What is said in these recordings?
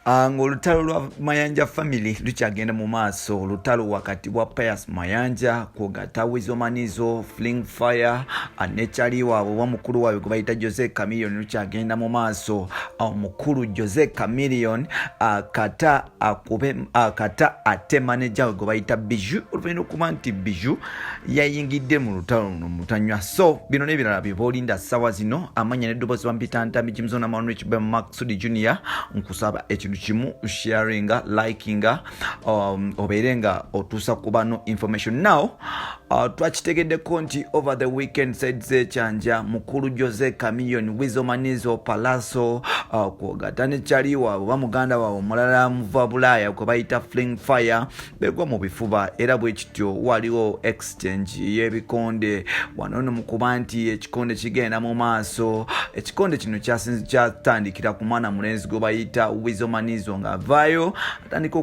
ng'olutalo lwa Mayanja family lukyagenda mu maaso. Olutalo wakati wa Pius Mayanja kw'ogatta Weasel Manizo, Fling Fire, Nechali waabwe wa mukulu waabwe gwe bayita Jose Chameleone lukyagenda mu maaso. Mukulu Jose Chameleone kata ate manager we gwe bayita Bijou. Oluvanyuma okuba nti Bijou yayingidde mu lutalo luno mutanywa. So bino n'ebirala biboolinda ssaawa zino. Amanya n'eddoboozi bampitantami Jimzona Manrich Ben Maxudi Junior nkusaba ekintu kimu sharinga, likinga, obeerenga otuusa ku bano information. Now twakitegeddeko nti over the weekend said Zekyanja mukulu Jose Chameleone, Weasel Manizo, Palaso kw'ogatta ne Chali waabwe bamuganda waabwe omulala muva Bulaaya gwe bayita Fling Fire begwa mu bifuba, era bwe kityo waliwo exchange y'ebikonde wano no mukuba nti ekikonde kigenda mu maaso. Ekikonde kino kyatandikira ku mwana mulenzi gwe bayita Weasel Manizo ng'avaayo atandika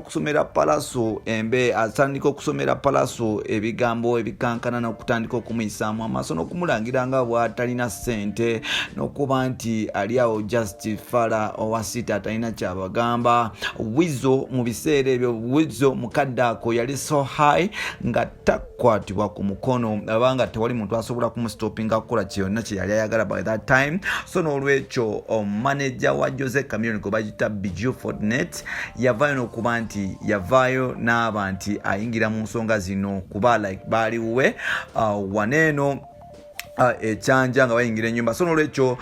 okusomera Palaso ebigambo ebikankana n'okutandika okumuyisaamu amaaso n'okumulangira nga bw'atalina ssente n'okuba nti ali awo just fala owa sita atalina kyabagamba. Weasel mu biseera ebyo, Weasel mukadde ako yali so high nga takwatibwa ku mukono abanga tewali muntu asobola kumusitopinga kukola kyonna kye yali ayagala by that time. So n'olwekyo manager wa Jose Chameleone gwe bayita Bijou Fortnite yavaayo n'okuba nti yavaayo n'aba nti ayingira mu nsonga zino kuba like baaliwe waneeno ekyanja nga bayingira ennyumba. So n'olwekyo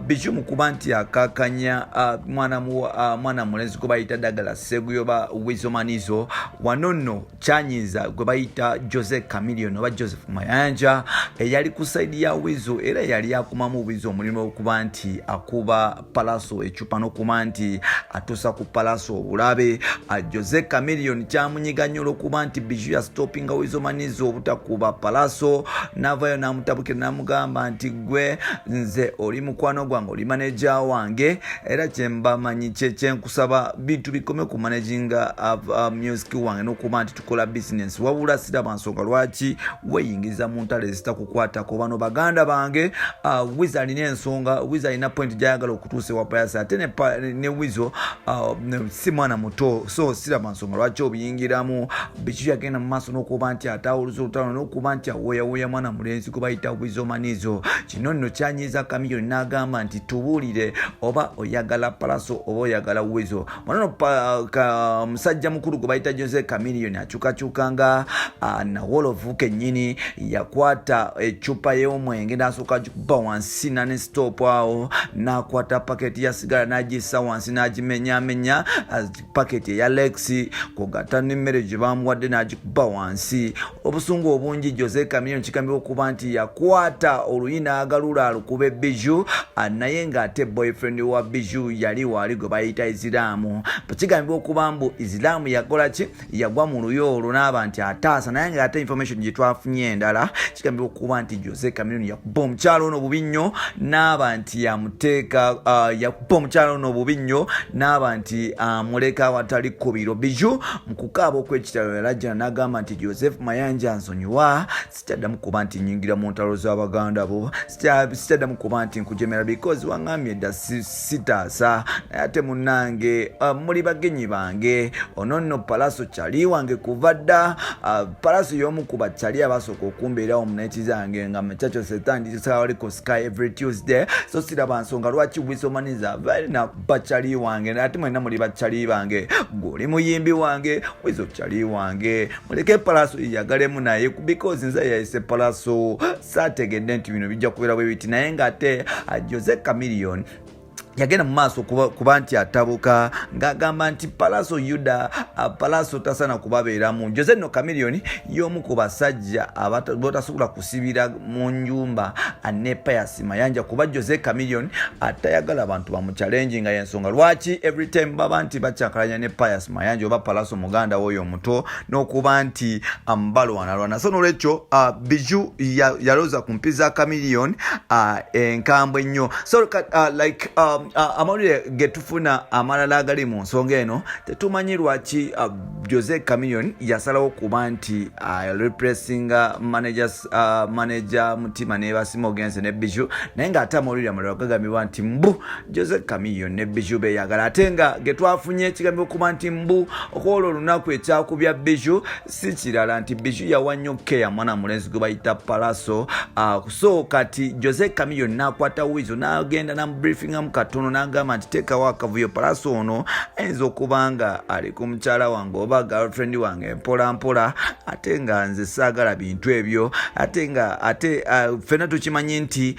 Bijou mukuba nti akakanya mwana mulenzi gwe bayita Ddagala Sseguyoba Weasel Manizo wano nno kyanyiza gwe bayita Jose Chameleone oba Joseph Mayanja eyali ku saidi ya Weasel era yali akumamu Weasel omulimu okuba nti akuba Palaso ecupa n'okuba nti atuusa ku Palaso obulabe. Jose Chameleone kyamunyiga nnyo olw'okuba nti Bijou yasitopinga Weasel Manizo obutakuba Palaso, n'avaayo n'amutabukira mugamba nti gwe nze oli mukwano gwange, oli manager wange, era kyembamanyi kyenkusaba bintu bikome ku managinga music wange n'okuba nti tukola business, wabula siraba nsonga lwaki weeyingiza mu ntalo ezitakukwatako. Bano baganda bange. Weasel alina ensonga, Weasel alina point gyayagala okutuusa ewa Pius ate ne Weasel si mwana muto, so siraba nsonga lwaki obiyingiramu. Bijou yagenda mu maaso n'okuba nti atawuluza olutalo n'okuba nti aweeyaweeya mwana mulenzi gwe bayita Weasel Manizo. Kino nno kyanyiza Chameleone n'agamba nti tubuulire oba oyagala Palaso oba oyagala Weasel. Wano musajja mukulu gwe bayita Jose Chameleone akyukakyukanga nawolovu kennyini yakwata ecupa y'omwenge n'asooka gikuba wansi ne stop awo, n'akwata paketi ya sigala n'agissa wansi n'agimenyaamenya, paketi eya Lex kw'ogatta n'emmere gye bamuwadde n'agikuba wansi. Obusungu obungi Jose Chameleone kigambibwa okuba nti yakwata oluyina agalula alukuba Bijou naye ng'ate boyfriend wa Bijou yali wali gwe bayita Iziramu. Kigambibwa okuba mbu Iziramu yakola ki, yagwa mu luyo olwo n'aba nti ataasa, naye ng'ate information gye twafunye endala kigambibwa okuba nti Jose Chameleone yakuba omukyalo ono bubi nnyo n'aba nti yamuteeka yakuba omukyalo ono bubi nnyo n'aba nti amuleka awatali kkubiro. Bijou mu kukaaba okw'ekitalo yalajjana n'agamba nti Joseph Mayanja nsonyiwa, sikyaddamu kuba nti nyingira mu ntalo z'abaganda bo, sikyaddamu kuba nti nkujemera because waŋŋambye dda sitaasa, naye ate munnange muli bagenyi bange. Ono nno Palaso Chali wange kuva dda, Palaso y'omu ku Bachali abasooka okumbeerawo mu neeti zange nga Machacho setandisa waliko Sky every Tuesday. So siraba nsonga lwaki Weasel Manizo avaire na Bachali wange, ate mwenna muli Bachali bange. Goli muyimbi wange, Weasel Chali wange, muleke Palaso yagalemu naye because nze yayise Palaso saategedde nti bino bijja kubeera bwe biti, naye ng'ate Jose Chameleone yagenda mu maaso kuba nti atabuka ng'agamba nti Palaso Yuda, Palaso tasana kubabeeramu. Jose no Chameleone y'omu ku basajja botasobola kusibira mu nyumba ne Pius Mayanja kuba Jose Chameleone atayagala abantu bamuchallenge nga yensonga lwaki every time baba nti bakyakalanya ne Pius Mayanja oba Palaso muganda woyo omuto n'okuba nti balwanalwana. So n'olwekyo Bijou yaloza kumpiza Chameleone enkambwe nnyo. So amawulire getufuna amalala agali mu nsonga eno tetumanyi lwaki Jose Chameleone yasalawo kuba nti repressinga manager Mutima ne Basimo Ogense ne Bijou naye ng'ate amawulire amalala gagambibwa nti mbu Jose Chameleone ne Bijou beyagala ate nga getwafunye ekigambibwa kuba nti mbu okwolwo olunaku ekyakubya Bijou si kirala nti Bijou yawa nnyo keya mwana mulenzi gwe bayita Palaso so kati Jose Chameleone n'akwata wizo n'agenda n'ambriefinga mu katono n'agamba nti teekawo akavuyo Palaso ono ayinza okuba nga ali ku mukyala wange oba girlfriend wange mpola mpola ate nga nze saagala bintu ebyo ate ffenna tukimanyi nti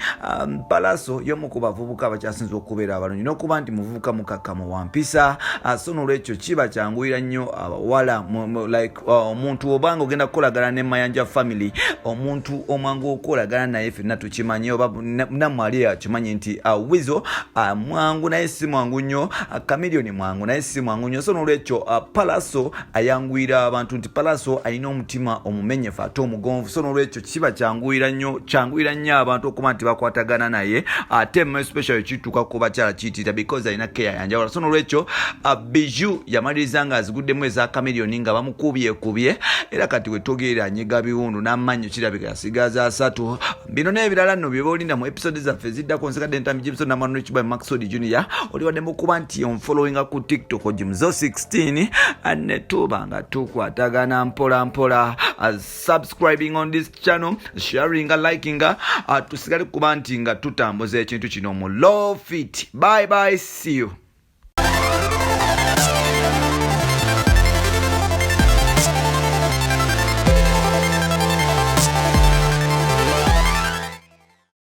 Palaso y'omu ku bavubuka abakyasinza okubeera abalungi n'okuba nti muvubuka mukakkamu wampisa so n'olwekyo kiba kyanguyira nnyo abawala like omuntu obanga ogenda kukolagana ne Mayanja family omuntu omwangu okukolagana naye ffenna tukimanyi oba nammwe ali akimanyi nti wizo mwangu naye si mwangu nnyo Chameleone mwangu naye si mwangu nnyo so n'olwekyo Palaso ayanguyira abantu nti Palaso alina omutima omumenyefu ate omugonvu so n'olwekyo kiba kyanguyira nnyo abantu okuba nti bakwatagana naye ate mu especially kituuka ku bakyala kiyitira because alina keya yanjawula so n'olwekyo Bijou yamaliriza nga aziguddemu eza Chameleone nga bamukubyekubye era kati we togerera anyiga biwundu n'amannyo kirabika yasigaza 3 bino n'ebirala nno bye boolinda mu episode zaffe ziddako nsekadde ntambi Gibson n'amano n'ekibaye Maxod Junior oli wadde mukuba nti onfollowinga ku TikTok Jimzo 16 netuba nga tukwatagana mpola mpola subscribing on this channel sharing liking tusigale kuba nti nga tutambuza ekintu kino mu Love It. Bye bye, see you.